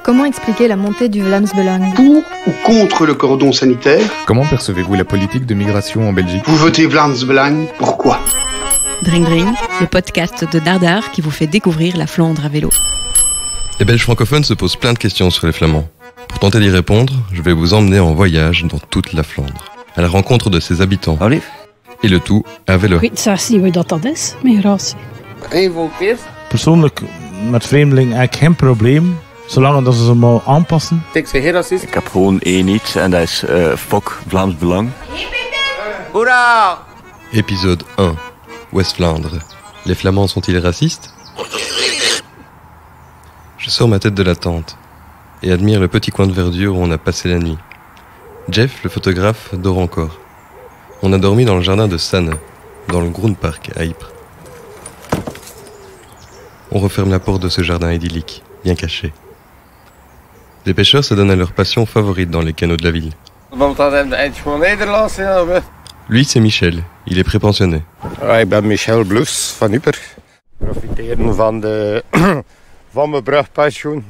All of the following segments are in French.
Comment expliquer la montée du Vlaams-Belang? Pour ou contre le cordon sanitaire? Comment percevez-vous la politique de migration en Belgique? Vous votez Vlaams-Belang, pourquoi? Dring Dring, le podcast de Dardar qui vous fait découvrir la Flandre à vélo. Les Belges francophones se posent plein de questions sur les Flamands. Pour tenter d'y répondre, je vais vous emmener en voyage dans toute la Flandre, à la rencontre de ses habitants. Allee. Et le tout à vélo. Ik weet zelfs niet hoe dat is, migratie. Persoonlijk met vreemdelingen eigenlijk geen probleem, zolang dat ze ze maar aanpassen. Ik heb gewoon één iets en dat is Fok Vlaams Belang. Hoera! Épisode 1. West-Flandre. Les Flamands sont-ils racistes? Je sors ma tête de la tente et admire le petit coin de verdure où on a passé la nuit. Jeff, le photographe, dort encore. On a dormi dans le jardin de Sanne, dans le Groenpark à Ypres. On referme la porte de ce jardin idyllique, bien caché. Les pêcheurs se donnent à leur passion favorite dans les canaux de la ville. Lui, c'est Michel. Il est prépensionné. Ik ben Michel Bloes van Ypres. Profiteren van mijn brugpensioen.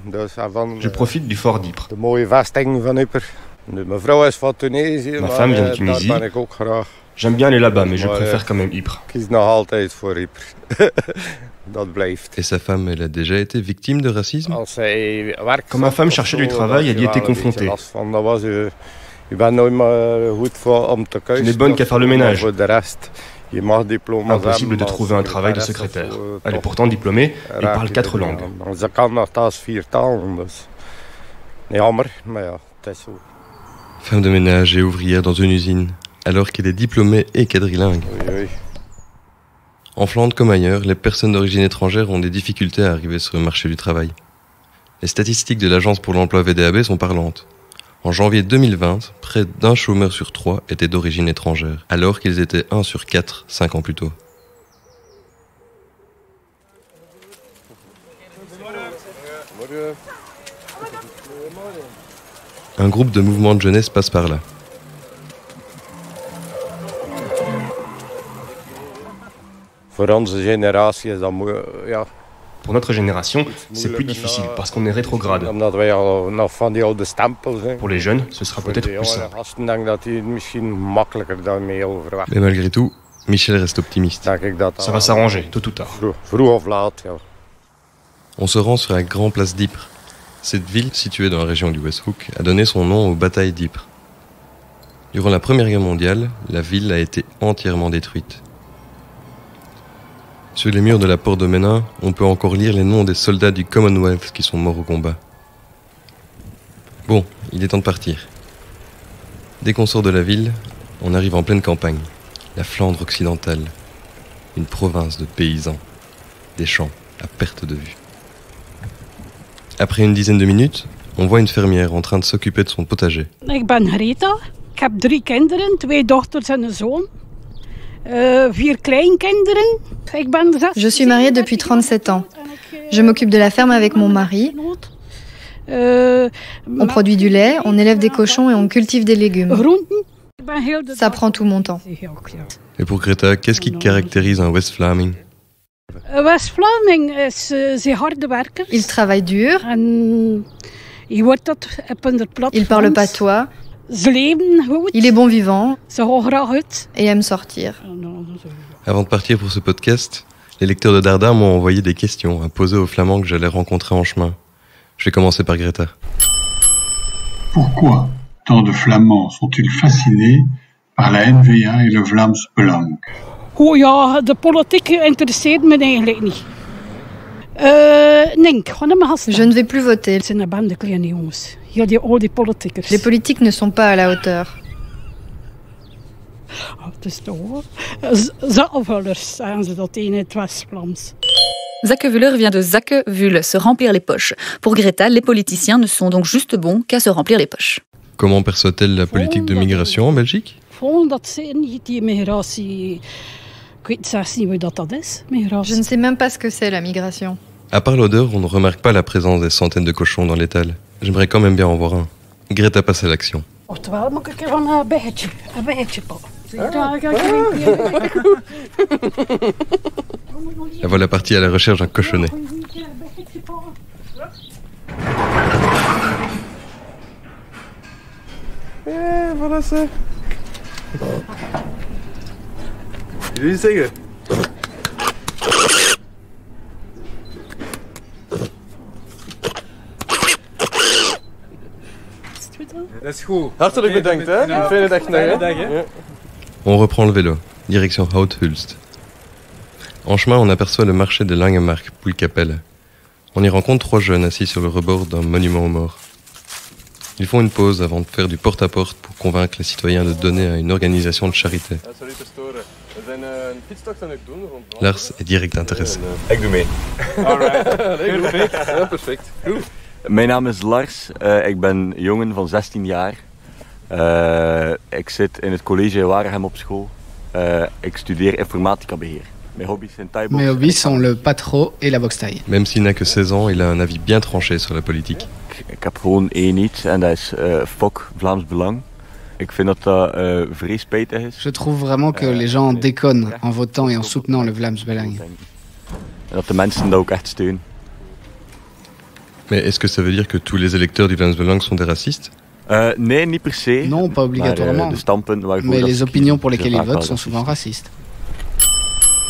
Je profite du fort d'Ypres. De mooie vesting van Ypres. Mijn vrouw is van Tunesië. Ma femme vient de Tunisie. Daar ben ik ook graag. J'aime bien aller là-bas, mais je préfère quand même Ypres. Ik kies nog altijd voor Ypres. Dat blijft. Et sa femme, elle a déjà été victime de racisme? Quand ma femme cherchait du travail, elle y était confrontée. Je n'ai bonne qu'à faire le ménage. Impossible de trouver un travail de secrétaire. Elle est pourtant diplômée et parle 4 langues. Femme de ménage et ouvrière dans une usine, alors qu'elle est diplômée et quadrilingue. En Flandre comme ailleurs, les personnes d'origine étrangère ont des difficultés à arriver sur le marché du travail. Les statistiques de l'Agence pour l'emploi VDAB sont parlantes. En janvier 2020, près d'un chômeur sur 3 était d'origine étrangère, alors qu'ils étaient 1 sur 4 5 ans plus tôt. Un groupe de mouvements de jeunesse passe par là. Pour notre génération, c'est plus difficile parce qu'on est rétrograde. Pour les jeunes, ce sera peut-être plus simple. Mais malgré tout, Michel reste optimiste. Ça va s'arranger, tôt ou tard. On se rend sur la grande place d'Ypres. Cette ville, située dans la région du Westhoek, a donné son nom aux batailles d'Ypres. Durant la Première Guerre mondiale, la ville a été entièrement détruite. Sur les murs de la porte de Ménin, on peut encore lire les noms des soldats du Commonwealth qui sont morts au combat. Bon, il est temps de partir. Dès qu'on sort de la ville, on arrive en pleine campagne, la Flandre occidentale, une province de paysans, des champs à perte de vue. Après une dizaine de minutes, on voit une fermière en train de s'occuper de son potager. Ik ben Greta. Ik heb 3 kinderen, 2 dochters en een zoon. 4 kleinkinderen. Je suis mariée depuis 37 ans. Je m'occupe de la ferme avec mon mari. On produit du lait, on élève des cochons et on cultive des légumes. Ça prend tout mon temps. Et pour Greta, qu'est-ce qui caractérise un West-Vlaming? Il travaille dur. Il parle patois. Il est bon vivant et aime sortir. Avant de partir pour ce podcast, les lecteurs de Dardar m'ont envoyé des questions à poser aux Flamands que j'allais rencontrer en chemin. Je vais commencer par Greta. Pourquoi tant de Flamands sont-ils fascinés par la NVA et le Vlaams-Belang? Oh ja, de politiek interesseert me eigenlijk niet. Je ne vais plus voter. Les politiques ne sont pas à la hauteur. Zakkenvuller vient de Zakkevul, se remplir les poches. Pour Greta, les politiciens ne sont donc juste bons qu'à se remplir les poches. Comment perçoit-elle la politique de migration en Belgique? Je ne sais même pas ce que c'est la migration. À part l'odeur, on ne remarque pas la présence des centaines de cochons dans l'étal. J'aimerais quand même bien en voir un. Greta passe à l'action. La voilà partie à la recherche d'un cochonnet. voilà ça. Jullie zeggen? Hartelijk bedankt, hè? Fijne dag nog, hè? On reprend le vélo, direction Houthulst. En chemin, on aperçoit le marché de Langemark, Poelkapelle. On y rencontre 3 jeunes assis sur le rebord d'un monument aux morts. Ils font une pause avant de faire du porte-à-porte pour convaincre les citoyens de donner à une organisation de charité. Lars est direct intéressé. Ik doe mee. Perfect. Mijn naam is Lars. Ik ben jongen van 16 jaar. Ik zit in het college Waregem op school. Ik studeer informatica-beheer. Mes hobbies sont le patro et la boxe taille. Même s'il n'a que 16 ans, il a un avis bien tranché sur la politique. Ik heb gewoon één iets en dat is FOK, Vlaams Belang. Ik vind dat vrij spijtig is. Je trouve vraiment que les gens déconnent en votant et en soutenant le Vlaams Belang. En dat de mensen dat ook echt steunen. Mais est-ce que ça veut dire que tous les électeurs du Vlaams Belang sont des racistes? Nee, niet per se. Non, pas obligatoirement. Mais les opinions pour lesquelles ils votent sont souvent racistes.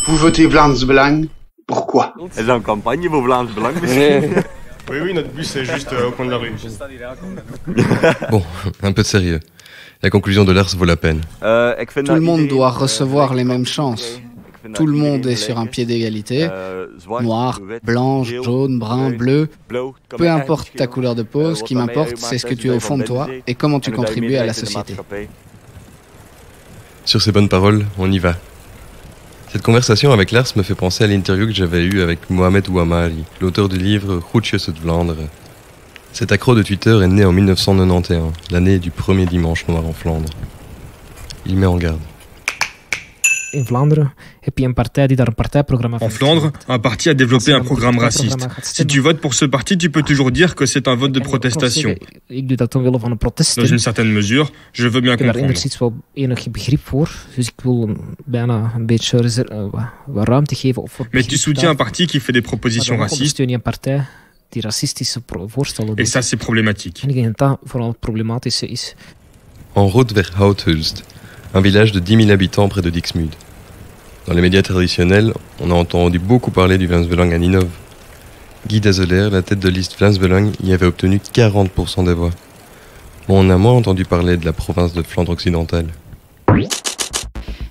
Vous votez Vlaams Belang, pourquoi? Is dat een campagne voor Vlaams Belang misschien? Oui, notre bus est juste au coin de la rue. Bon, un peu de sérieux. La conclusion de Lars vaut la peine. Tout le monde doit recevoir les mêmes chances. Tout le monde est sur un pied d'égalité. Noir, blanche, jaune, brun, bleu. Peu importe ta couleur de peau, ce qui m'importe, c'est ce que tu as au fond de toi et comment tu contribues à la société. Sur ces bonnes paroles, on y va. Cette conversation avec Lars me fait penser à l'interview que j'avais eue avec Mohamed Ouamali, l'auteur du livre Groetjes uit Vlaanderen. Cet accro de Twitter est né en 1991, l'année du premier dimanche noir en Flandre. Il met en garde. In Vlaanderen heb je een partij die daar een partijprogramma En Flandre, un parti a développé un programme raciste. Si tu votes pour ce parti, tu peux toujours dire que c'est un vote de protestation. Ik doe dat omwille van een protest. Dans une certaine mesure, je veux bien comprendre. Daar enigszins wel enig begrip voor, dus ik wil bijna een beetje wat ruimte geven. Mais tu soutiens un parti qui fait des propositions racistes. Steun je een partij die racistische voorstellen doet. Et ça, c'est problématique. En ik denk dat dat vooral het problematische is. En route vers Houthulst, un village de 10 000 habitants près de Dixmude. Dans les médias traditionnels, on a entendu beaucoup parler du Vlaams Belang à Ninove. Guy Dazeler, la tête de liste Vlaams Belang, y avait obtenu 40% des voix. Bon, on a moins entendu parler de la province de Flandre occidentale.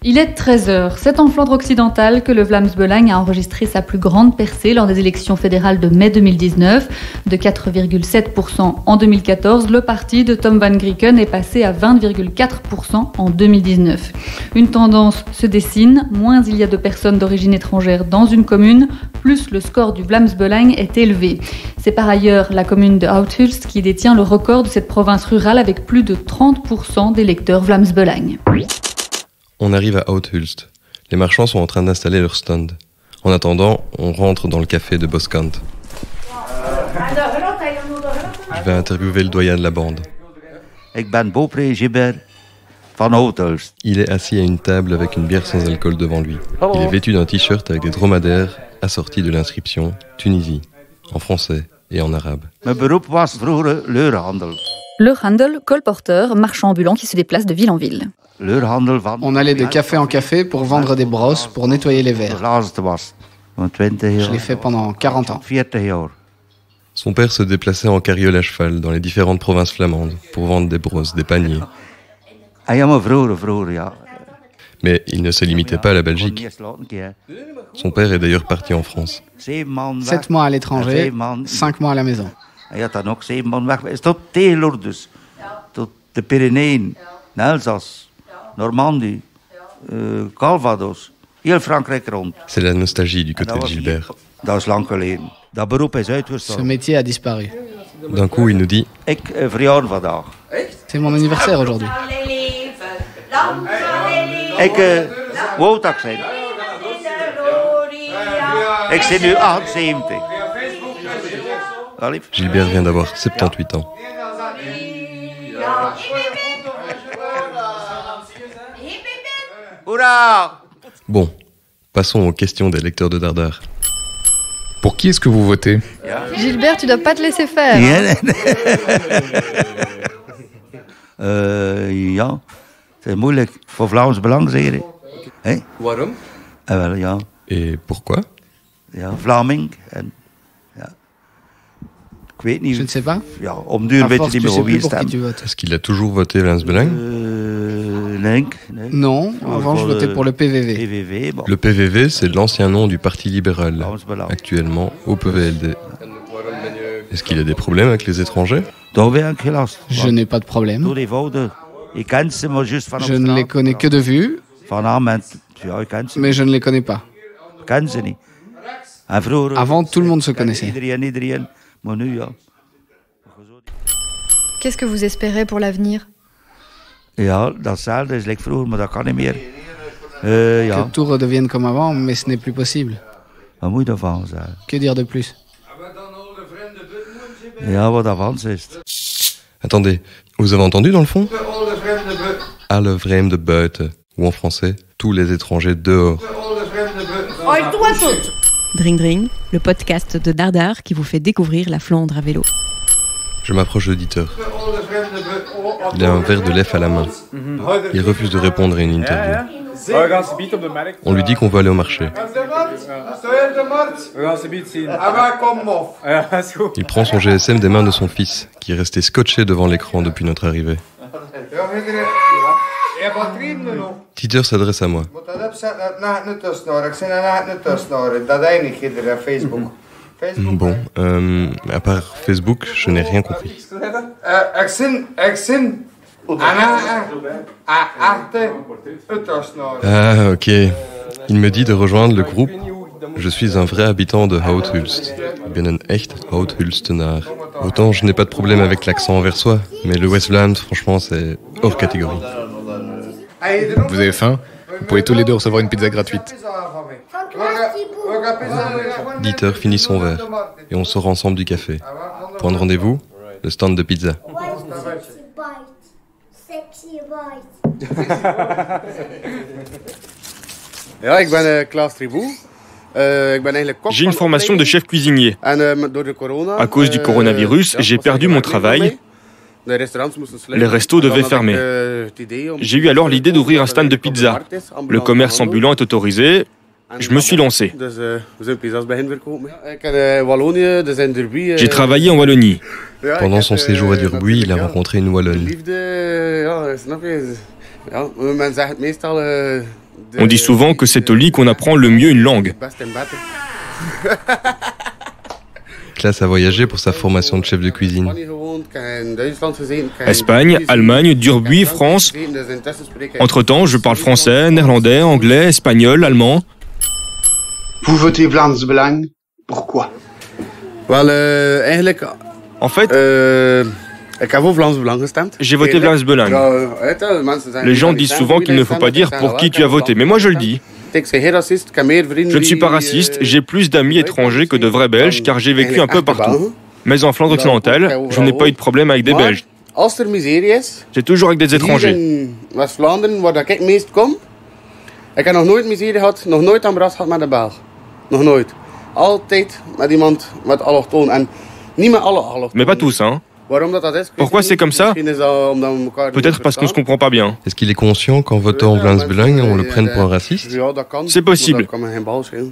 Il est 13h. C'est en Flandre occidentale que le Vlaams Belang a enregistré sa plus grande percée lors des élections fédérales de mai 2019. De 4,7% en 2014, le parti de Tom van Grieken est passé à 20,4% en 2019. Une tendance se dessine. Moins il y a de personnes d'origine étrangère dans une commune, plus le score du Vlaams Belang est élevé. C'est par ailleurs la commune de Houthulst qui détient le record de cette province rurale avec plus de 30% d'électeurs Vlaams Belang. On arrive à Houthulst. Les marchands sont en train d'installer leur stand. En attendant, on rentre dans le café de Boskant. Je vais interviewer le doyen de la bande. Ik ben Beaupré Gilbert van Houthulst. Il est assis à une table avec une bière sans alcool devant lui. Il est vêtu d'un t-shirt avec des dromadaires assortis de l'inscription Tunisie, en français et en arabe. Mijn beroep was vroeger leurhandel. Leurhandel, colporteur, marchand ambulant qui se déplace de ville en ville. On allait de café en café pour vendre des brosses pour nettoyer les verres. Je l'ai fait pendant 40 ans. Son père se déplaçait en carriole à cheval dans les différentes provinces flamandes pour vendre des brosses, des paniers. Mais il ne se limitait pas à la Belgique. Son père est d'ailleurs parti en France. 7 mois à l'étranger, 5 mois à la maison. Hij had dan ook 7 maanden weg. Tot tegen Lourdes, tot de Pyreneeën, Elzas, Normandie, Calvados, heel Frankrijk rond. C'est la nostalgie du côté de Gilbert. Dat is lang geleden. Dat beroep is uitgestorven. Ce métier a disparu. D'un coup, il nous dit... Ik verjaar vandaag. C'est mon anniversaire aujourd'hui. Ik wou dat zijn. Ik zit nu 78. Gilbert vient d'avoir 78 ans. Bon, passons aux questions des lecteurs de Dardar. Pour qui est-ce que vous votez? Gilbert, tu dois pas te laisser faire. Ja, c'est moeilijk voor Vlaams Belang, zeg je. Hey? Waarom? Wel, ja. Et pourquoi? Ja, Vlaming. En, ja. Ik weet niet. Je ne sais pas. Ja, om duur weet je niet meer op wie je stemt. Est-ce qu'il a toujours voté Vlaams Belang? Non, avant je votais pour le PVV. Le PVV, c'est l'ancien nom du Parti libéral, actuellement au PVLD. Est-ce qu'il a des problèmes avec les étrangers? Je n'ai pas de problème. Je ne les connais que de vue, mais je ne les connais pas. Avant, tout le monde se connaissait. Qu'est-ce que vous espérez pour l'avenir? Que tout redevienne comme avant, mais ce n'est plus possible. Que dire de plus? Attendez, vous avez entendu dans le fond? Alle vreemde buiten, ou en français, tous les étrangers dehors. Dring Dring, le podcast de Dardar qui vous fait découvrir la Flandre à vélo. Je m'approche de Dieter. Il a un verre de lait à la main. Il refuse de répondre à une interview. On lui dit qu'on va aller au marché. Il prend son GSM des mains de son fils, qui est resté scotché devant l'écran depuis notre arrivée. Dieter s'adresse à moi. Bon, à part Facebook, je n'ai rien compris. Ah, ok. Il me dit de rejoindre le groupe. Je suis un vrai habitant de Oud-Hulst. Ik ben een echt Oud-Hulstenaar. Autant je n'ai pas de problème avec l'accent anversois, mais le West-Vlaams, franchement, c'est hors catégorie. Vous avez faim? Vous pouvez tous les deux recevoir une pizza gratuite. Dieter finit son verre et on sort ensemble du café. Point de rendez-vous, le stand de pizza. J'ai une formation de chef cuisinier. À cause du coronavirus, j'ai perdu mon travail. Les restos devaient fermer. J'ai eu alors l'idée d'ouvrir un stand de pizza. Le commerce ambulant est autorisé. Je me suis lancé. J'ai travaillé en Wallonie. Pendant son séjour à Durbuy, il a rencontré une Wallonne. On dit souvent que c'est au lit qu'on apprend le mieux une langue. Classe a voyagé pour sa formation de chef de cuisine. Espagne, Allemagne, Durbuy, France. Entre-temps, je parle français, néerlandais, anglais, espagnol, allemand. Vous votez Vlaams Belang? Pourquoi? En fait, j'ai voté Vlaams Belang. Les gens disent souvent qu'il ne faut pas dire pour qui tu as voté, mais moi je le dis. Je ne suis pas raciste, j'ai plus d'amis étrangers que de vrais Belges car j'ai vécu un peu partout. Mais en Flandre occidentale, je n'ai pas eu de problème avec des Belges. J'ai toujours avec des étrangers. Ik heb nog nooit miserie gehad, nog nooit een bras gehad met een Belg. Nog nooit. Altijd met iemand met allochtoon. En niet met alle allochtonen. Mais pas tous, hein. Pourquoi c'est comme ça? Peut-être parce qu'on ne se comprend pas bien. Est-ce qu'il est conscient qu'en votant Vlaams Belang, on le prenne pour un raciste? C'est possible.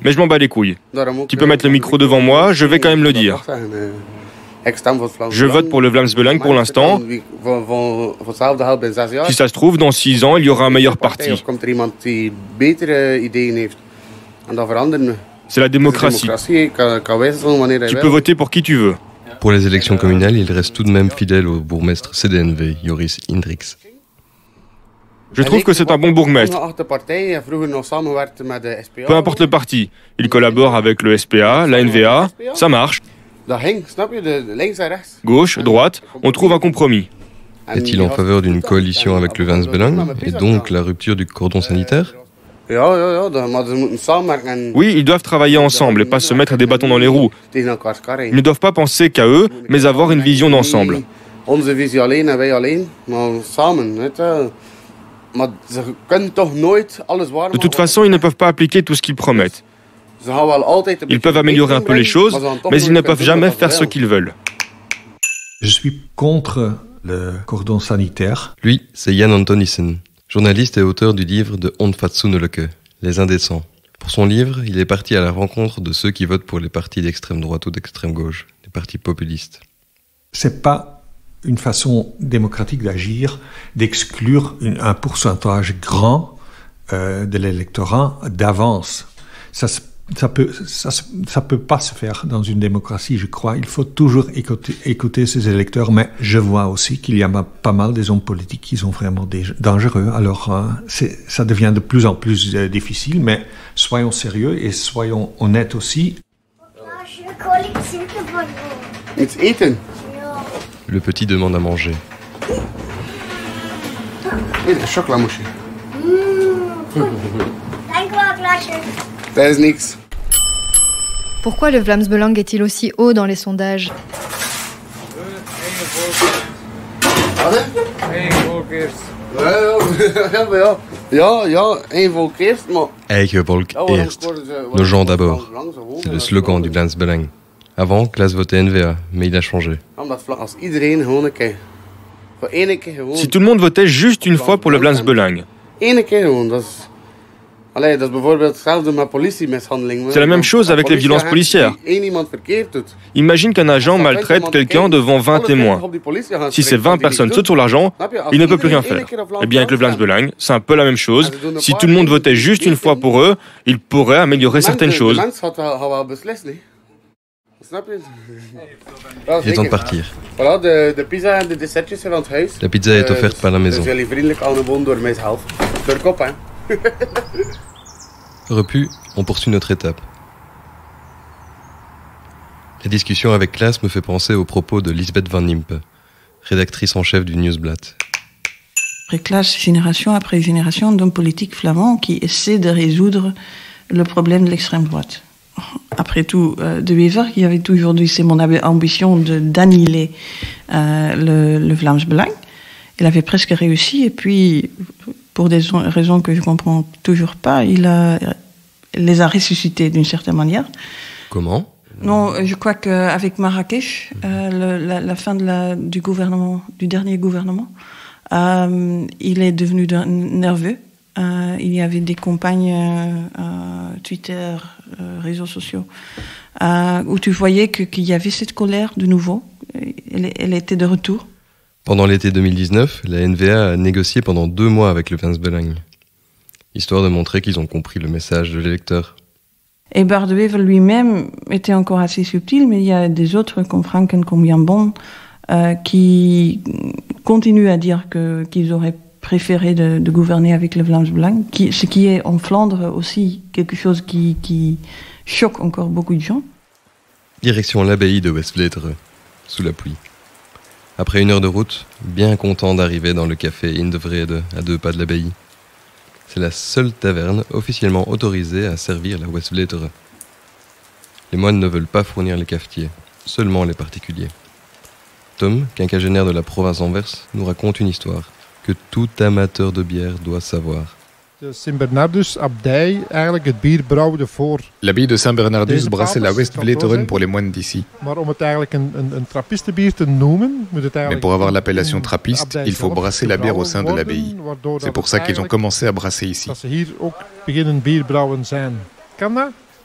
Mais je m'en bats les couilles. Tu peux mettre le micro devant moi, je vais quand même le dire. Je vote pour le Vlaams Belang pour l'instant. Si ça se trouve, dans 6 ans, il y aura un meilleur parti. C'est la démocratie. Tu peux voter pour qui tu veux. Pour les élections communales, il reste tout de même fidèle au bourgmestre CDNV, Joris Indricks. Je trouve que c'est un bon bourgmestre. Peu importe le parti, il collabore avec le SPA, la NVA, ça marche. Gauche, droite, on trouve un compromis. Est-il en faveur d'une coalition avec le Vlaams Belang et donc la rupture du cordon sanitaire? Oui, ils doivent travailler ensemble et pas se mettre des bâtons dans les roues. Ils ne doivent pas penser qu'à eux, mais avoir une vision d'ensemble. De toute façon, ils ne peuvent pas appliquer tout ce qu'ils promettent. Ils peuvent améliorer un peu les choses, mais ils ne peuvent jamais faire ce qu'ils veulent. Je suis contre Le cordon sanitaire. Lui, c'est Jan Antonissen, journaliste et auteur du livre de Onfatsoenlijke, Les Indécents. Pour son livre, il est parti à la rencontre de ceux qui votent pour les partis d'extrême droite ou d'extrême gauche, les partis populistes. C'est pas une façon démocratique d'agir, d'exclure un pourcentage grand de l'électorat d'avance. Ça peut pas se faire dans une démocratie, je crois. Il faut toujours écouter ses électeurs, mais je vois aussi qu'il y a pas mal des hommes politiques qui sont vraiment dangereux. Alors, ça devient de plus en plus difficile, mais soyons sérieux et soyons honnêtes aussi. Le petit demande à manger. Pourquoi le Vlaams Belang est-il aussi haut dans les sondages? Eigen volk eerst. Nos gens d'abord. C'est le slogan du Vlaams Belang. Avant, Klaas votait NVA, mais il a changé. Si tout le monde votait juste une fois pour le Vlaams Belang. C'est la même chose avec les violences policières. Imagine qu'un agent maltraite quelqu'un devant 20 témoins. Si ces 20 personnes sautent sur l'argent, il ne peut plus rien faire. Eh bien, avec le Vlaams Belang, c'est un peu la même chose. Si tout le monde votait juste une fois pour eux, ils pourraient améliorer certaines choses. Il est temps de partir. La pizza est offerte par la maison. Repu, on poursuit notre étape. La discussion avec Klaas me fait penser aux propos de Lisbeth Van Impe, rédactrice en chef du Nieuwsblad. Après Klaas, génération après génération d'hommes politiques flamands qui essaient de résoudre le problème de l'extrême droite. Après tout, De Wever, qui avait toujours dit c'est mon ambition d'annihiler le Vlaams Belang. Il avait presque réussi et puis, pour des raisons que je comprends toujours pas, il les a ressuscités d'une certaine manière. Comment? Non, je crois qu'avec Marrakech, la fin du dernier gouvernement, il est devenu nerveux. Il y avait des campagnes Twitter, réseaux sociaux, où tu voyais qu'il y avait cette colère de nouveau. Elle était de retour. Pendant l'été 2019, la NVA a négocié pendant 2 mois avec le Vlaams Belang, histoire de montrer qu'ils ont compris le message de l'électeur. Et Bart De Wever lui-même était encore assez subtil, mais il y a des autres comme Franken, comme Jan Bon, qui continuent à dire qu'ils auraient préféré de gouverner avec le Vlaams Belang, ce qui est en Flandre aussi quelque chose qui choque encore beaucoup de gens. Direction l'abbaye de Westvleteren, sous la pluie. Après 1 heure de route, bien content d'arriver dans le café In de Vrede, à 2 pas de l'abbaye. C'est la seule taverne officiellement autorisée à servir la Westvleteren. Les moines ne veulent pas fournir les cafetiers, seulement les particuliers. Tom, quinquagénaire de la province d'Anvers, nous raconte une histoire que tout amateur de bière doit savoir. L'abbaye de Saint-Bernardus brassait la Westvleteren pour les moines d'ici. Mais pour avoir l'appellation trappiste, il faut brasser la bière au sein de l'abbaye. C'est pour ça qu'ils ont commencé à brasser ici.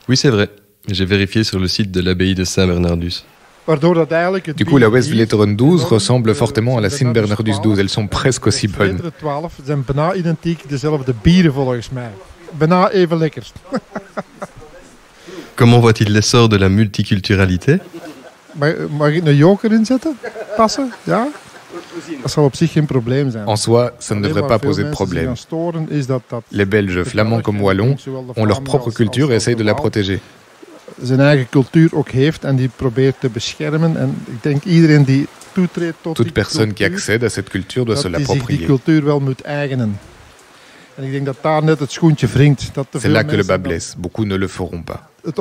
Oui, c'est vrai. J'ai vérifié sur le site de l'abbaye de Saint-Bernardus. Du coup, la Westvleteren 12 ressemble fortement à la Sint-Bernardus 12. Elles sont presque aussi bonnes. Comment voit-il l'essor de la multiculturalité? En soi, ça ne devrait pas poser de problème. Les Belges, flamands comme wallons, ont leur propre culture et essayent de la protéger. Toute personne qui accède à cette culture doit se l'approprier. C'est là que le bas blesse. Beaucoup ne le feront pas. Est-ce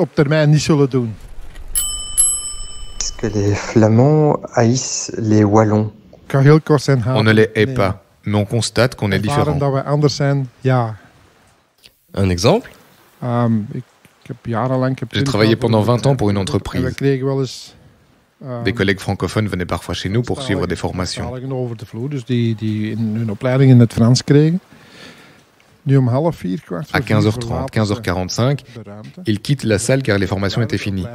que les Flamands haïssent les Wallons? On ne les hait pas, mais on constate qu'on est différent. Un exemple? J'ai travaillé pendant 20 ans pour une entreprise. Des collègues francophones venaient parfois chez nous pour suivre des formations. À 15h30, 15h45, ils quittent la salle car les formations étaient finies.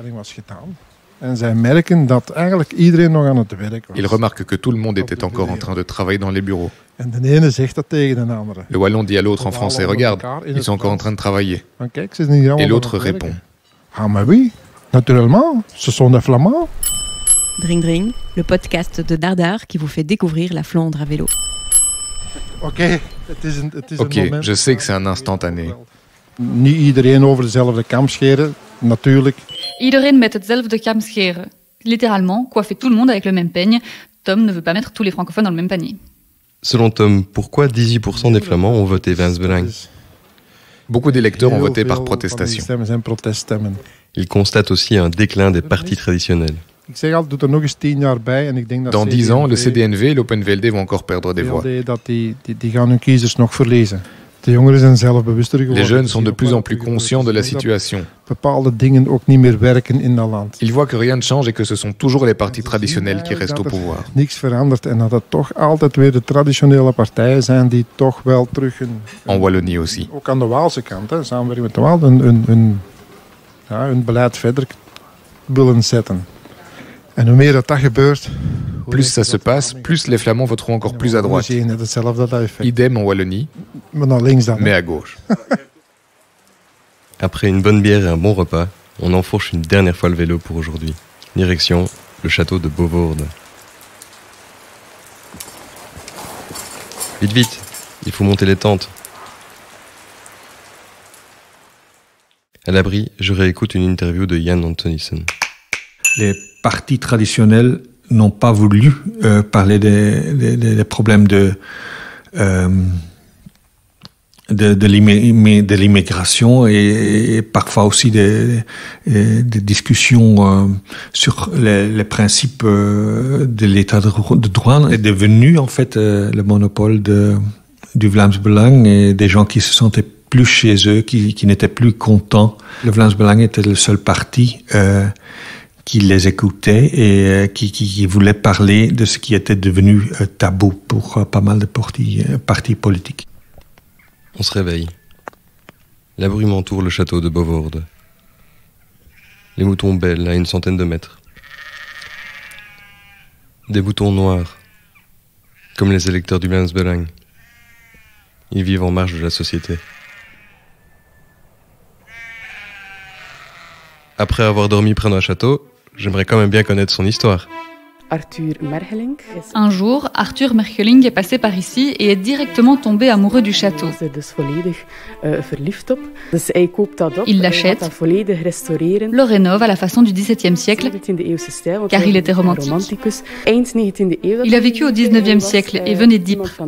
Ils remarquent que tout le monde était encore en train de travailler dans les bureaux. Le Wallon dit à l'autre en français, regarde, ils sont encore en train de travailler. Et l'autre répond. Ah mais oui, naturellement, ce sont des Flamands. Dring Dring, le podcast de Dardar qui vous fait découvrir la Flandre à vélo. Ok, je sais que c'est un instantané. Iedereen met hetzelfde kam scheren. Littéralement, coiffer tout le monde avec le même peigne. Tom ne veut pas mettre tous les francophones dans le même panier. Selon Tom, pourquoi 18% des Flamands ont voté Vlaams Belang ? Beaucoup d'électeurs ont voté par protestation. Il constate aussi un déclin des partis traditionnels. Dans 10 ans, le CD&V et l'Open VLD vont encore perdre des voix. Les jeunes sont de plus en plus conscients de la situation. Ils voient que rien ne change et que ce sont toujours les partis traditionnels qui restent au pouvoir. En Wallonie aussi. Plus ça se passe, plus les Flamands voteront encore plus à droite. Idem en Wallonie, mais à gauche. Après une bonne bière et un bon repas, on enfourche une dernière fois le vélo pour aujourd'hui. Direction le château de Bovoorde. Vite, vite, il faut monter les tentes. À l'abri, je réécoute une interview de Jan Antonissen. Les partis traditionnels n'ont pas voulu parler des problèmes de l'immigration et parfois aussi des discussions sur les principes de l'état de droit. Est devenu en fait le monopole du Vlaams Belang et des gens qui se sentaient plus chez eux, qui n'étaient plus contents. Le Vlaams Belang était le seul parti qui les écoutait et qui voulait parler de ce qui était devenu tabou pour pas mal de partis politiques. On se réveille. La brume entoure le château de Bovoorde. Les moutons bêlent à une centaine de mètres. Des moutons noirs, comme les électeurs du Vlaams Belang. Ils vivent en marge de la société. Après avoir dormi près d'un château, j'aimerais quand même bien connaître son histoire. Un jour, Arthur Mergeling est passé par ici et est directement tombé amoureux du château. Il l'achète, le rénove à la façon du XVIIe siècle, car il était romantique. Il a vécu au XIXe siècle et venait d'Ypres.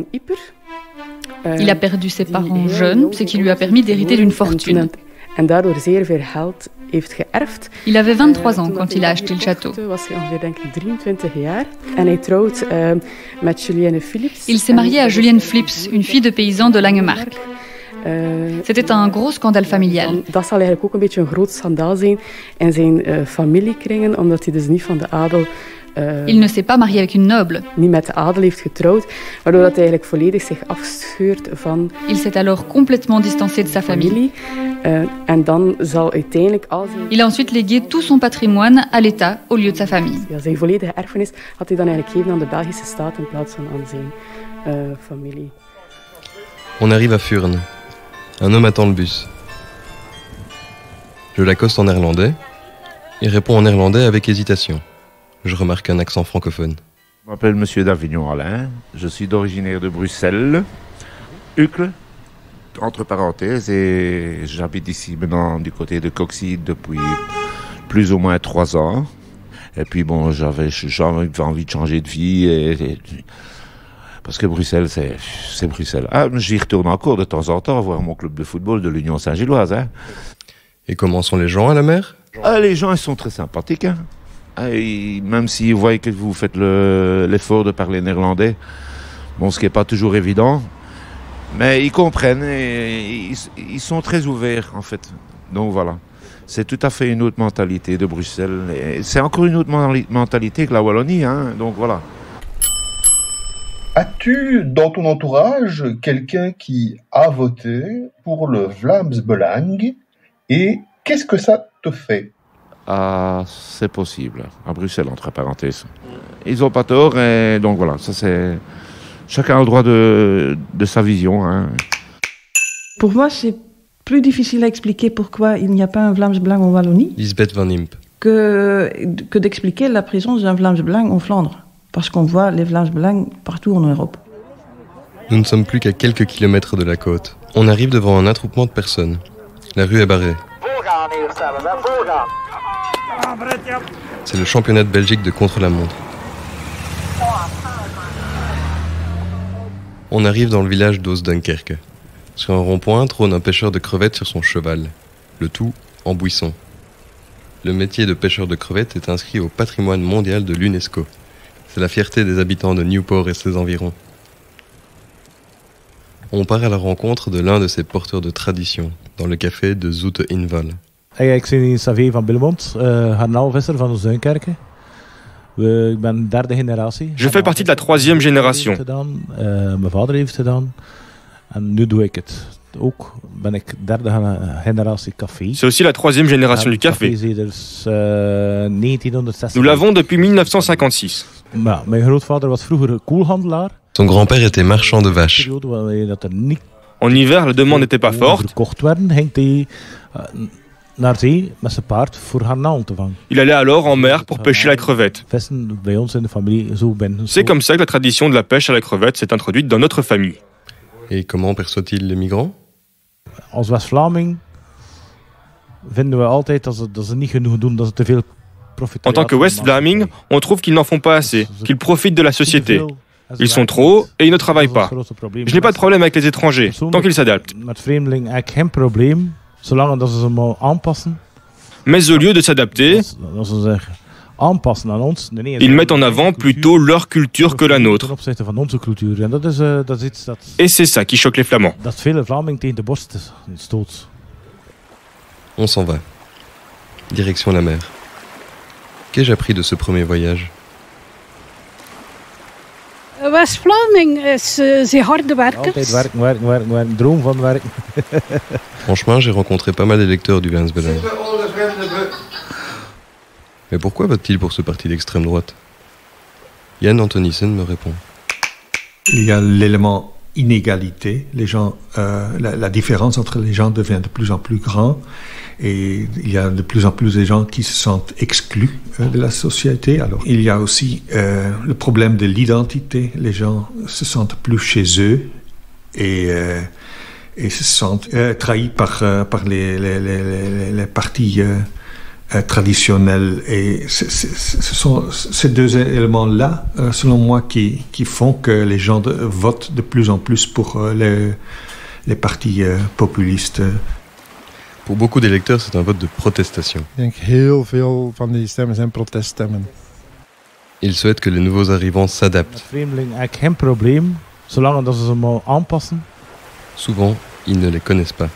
Il a perdu ses parents jeunes, ce qui lui a permis d'hériter d'une fortune. Il avait 23 ans quand il a acheté le château. Il s'est marié à Julienne Philips, une fille de paysan de Langemark. C'était un gros scandale familial. Dat zal eigenlijk ook een beetje een groot schandaal zijn in zijn familiekringen, omdat hij dus niet van de adel... Il ne s'est pas marié avec une noble. Niet met de adel heeft getrouwd, waardoor dat hij eigenlijk volledig zich afscheurt van... Il s'est alors complètement distancé de sa famille. En dan zal uiteindelijk al zijn... Il a ensuite légué tout son patrimoine à l'État au lieu de sa famille. Ja, zijn volledige erfenis had hij dan eigenlijk gegeven aan de Belgische staat in plaats van aan zijn familie. On arrive à Furnes. Un homme attend le bus. Je l'accoste en néerlandais. Il répond en néerlandais avec hésitation. Je remarque un accent francophone. Je m'appelle Monsieur d'Avignon Alain. Je suis originaire de Bruxelles, Uccle, entre parenthèses, et j'habite ici maintenant du côté de Coxide depuis plus ou moins 3 ans. Et puis bon, j'avais envie de changer de vie, parce que Bruxelles, c'est Bruxelles. Ah, j'y retourne encore de temps en temps voir mon club de football de l'Union Saint-Gilloise. Hein. Et comment sont les gens à la mer ? Les gens, ils sont très sympathiques. Hein. Et même s'ils voient que vous faites l'effort de parler néerlandais, bon, ce qui n'est pas toujours évident, mais ils comprennent et ils sont très ouverts en fait. Donc voilà, C'est tout à fait une autre mentalité de Bruxelles. Et c'est encore une autre mentalité que la Wallonie, hein, donc voilà. As-tu dans ton entourage quelqu'un qui a voté pour le Vlaams Belang et qu'est-ce que ça te fait? Ah, c'est possible. À Bruxelles, entre parenthèses. Ils n'ont pas tort, et donc voilà, ça c'est... Chacun a le droit de sa vision. Hein. Pour moi, c'est plus difficile à expliquer pourquoi il n'y a pas un Vlaams Belang en Wallonie. Lisbeth Van Imp. Que d'expliquer la présence d'un Vlaams Belang en Flandre. Parce qu'on voit les Vlaams Belang partout en Europe. Nous ne sommes plus qu'à quelques kilomètres de la côte. On arrive devant un attroupement de personnes. La rue est barrée. C'est le championnat de Belgique de contre-la-montre. On arrive dans le village d'Oos-Dunkerque. Sur un rond-point trône un pêcheur de crevettes sur son cheval. Le tout en buisson. Le métier de pêcheur de crevettes est inscrit au patrimoine mondial de l'UNESCO. C'est la fierté des habitants de Newport et ses environs. On part à la rencontre de l'un de ces porteurs de tradition, dans le café de Zoete Inval. Ik ben Xavier van Billemont, garnaalvisser van Oos-Dunkerque. Ik ben derde generatie. Je fais partie de la troisième génération. Mijn vader heeft het gedaan. En nu doe ik het. Ook ben ik derde generatie café. C'est aussi la troisième génération du café. Nous l'avons depuis 1956. Mijn grootvader was vroeger koelhandelaar. Son grand-père était marchand de vaches. En hiver, la demande n'était pas forte. Il allait alors en mer pour pêcher la crevette. C'est comme ça que la tradition de la pêche à la crevette s'est introduite dans notre famille. Et comment perçoit-il les migrants? Als West-Vlaming vinden we altijd dat ze niet genoeg doen, dat ze te veel profiteren. En tant que West-Vlaming, on trouve qu'ils n'en font pas assez, qu'ils profitent de la société. Ils sont trop et ils ne travaillent pas. Je n'ai pas de problème avec les étrangers, tant qu'ils s'adaptent. Mais au lieu de s'adapter, ils mettent en avant plutôt leur culture que la nôtre. Et c'est ça qui choque les Flamands. On s'en va. Direction la mer. Qu'ai-je appris de ce premier voyage? West-Vlaming is zeer harde werkers. Werken, droom van werken. En chemin, j'ai rencontré pas mal d'électeurs du Vlaams Belang. Mais pourquoi votent-ils pour ce parti d'extrême droite? Jan Antonissen me répond. Il y a l'élément inégalité. Les gens, la différence entre les gens devient de plus en plus grande. Et il y a de plus en plus de gens qui se sentent exclus de la société. Alors, il y a aussi le problème de l'identité. Les gens se sentent plus chez eux et se sentent trahis par les partis traditionnels. Et ce sont ces deux éléments-là, selon moi, qui font que les gens votent de plus en plus pour les partis populistes. Pour beaucoup d'électeurs, c'est un vote de protestation. Ils souhaitent que les nouveaux arrivants s'adaptent. Souvent, ils ne les connaissent pas.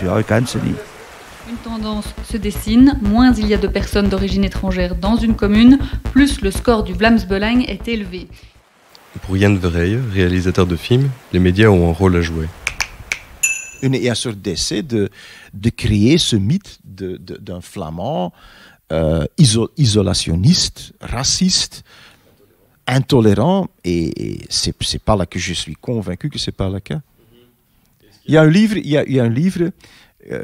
Une tendance se dessine, moins il y a de personnes d'origine étrangère dans une commune, plus le score du Vlaams Belang est élevé. Pour Jan Verheijen, réalisateur de films, les médias ont un rôle à jouer. Il y a une sorte d'essai de créer ce mythe d'un Flamand isolationniste, raciste, intolérant, et c'est pas là que je suis convaincu que c'est pas le cas. Il y a un livre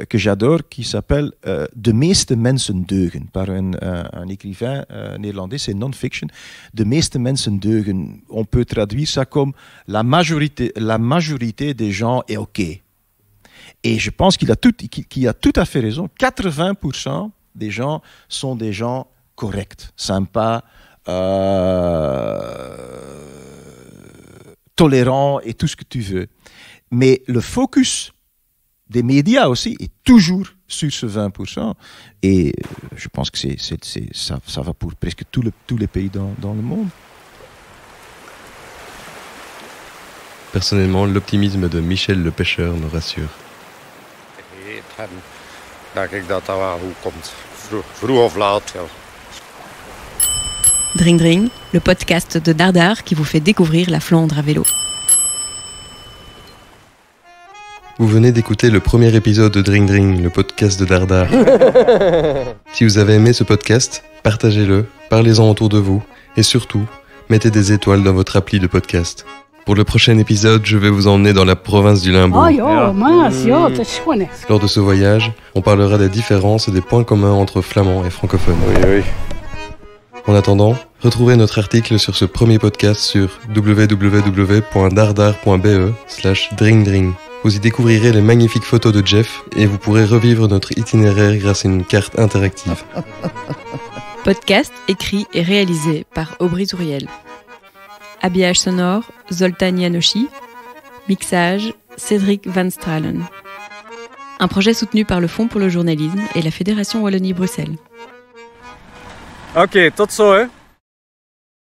que j'adore qui s'appelle De meeste mensen deugen, par un écrivain néerlandais, c'est non-fiction. De meeste mensen deugen, on peut traduire ça comme la majorité des gens est OK. Et je pense qu'il a tout à fait raison. 80% des gens sont des gens corrects, sympas, tolérants et tout ce que tu veux. Mais le focus des médias aussi est toujours sur ce 20%. Et je pense que ça va pour presque tous les pays dans le monde. Personnellement, l'optimisme de Michel le pêcheur me rassure. denk ik dat dat wel goed komt. Vroeg of laat, ja. Dring Dring, le podcast de Dardar qui vous fait découvrir la Flandre à vélo. Vous venez d'écouter le premier épisode de Dring Dring, le podcast de Dardar. Si vous avez aimé ce podcast, partagez-le, parlez-en autour de vous et surtout, mettez des étoiles dans votre appli de podcast. Pour le prochain épisode, je vais vous emmener dans la province du Limbourg. Lors de ce voyage, on parlera des différences et des points communs entre flamands et francophones. Oui. En attendant, retrouvez notre article sur ce premier podcast sur www.dardar.be/dringdring. Vous y découvrirez les magnifiques photos de Jeff et vous pourrez revivre notre itinéraire grâce à une carte interactive. Podcast écrit et réalisé par Aubry Zouriel. Habillage sonore, Zoltan Janoshi. Mixage, Cédric Van Stralen. Un projet soutenu par le Fonds pour le journalisme et la Fédération Wallonie-Bruxelles. Ok, tot zo hè.